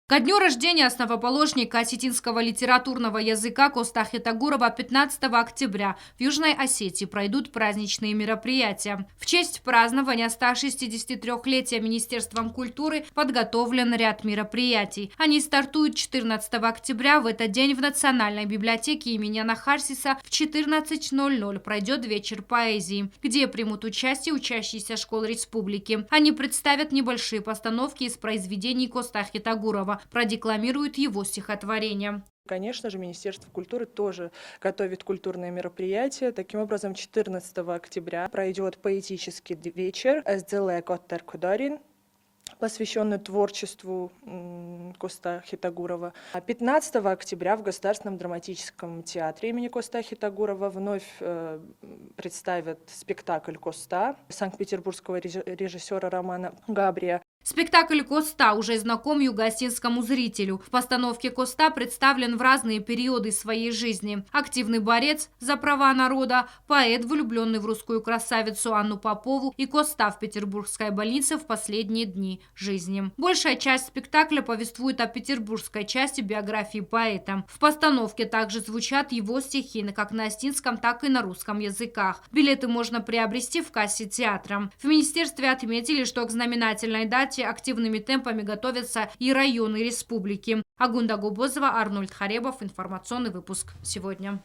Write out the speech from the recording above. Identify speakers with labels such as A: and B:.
A: Ко дню рождения основоположника осетинского литературного языка Коста Хитагурова 15 октября в Южной Осетии пройдут праздничные мероприятия. В честь празднования 163-летия Министерством культуры подготовлен ряд мероприятий. Они стартуют 14 октября. В этот день в Национальной библиотеке имени Анахарсиса в 14:00 пройдет вечер поэзии, где примут участие учащиеся школ республики. Они представят небольшие постановки из произведений Коста Хитагурова, продекламируют его стихотворения.
B: Конечно же, Министерство культуры тоже готовит культурные мероприятия. Таким образом, 14 октября пройдет поэтический вечер «Эздзеле Коттер Кударин», посвященный творчеству Коста Хитагурова. 15 октября в Государственном драматическом театре имени Коста Хитагурова вновь представят спектакль «Коста» санкт-петербургского режиссера Романа Габрия.
A: Спектакль «Коста» уже знаком юго-осетинскому зрителю. В постановке Коста представлен в разные периоды своей жизни. Активный борец за права народа, поэт, влюбленный в русскую красавицу Анну Попову, и Коста в петербургской больнице в последние дни жизни. Большая часть спектакля повествует о петербургской части биографии поэта. В постановке также звучат его стихи как на осетинском, так и на русском языках. Билеты можно приобрести в кассе театра. В министерстве отметили, что к знаменательной дате активными темпами готовятся и районы республики. Агунда Губозова, Арнольд Харебов. Информационный выпуск сегодня.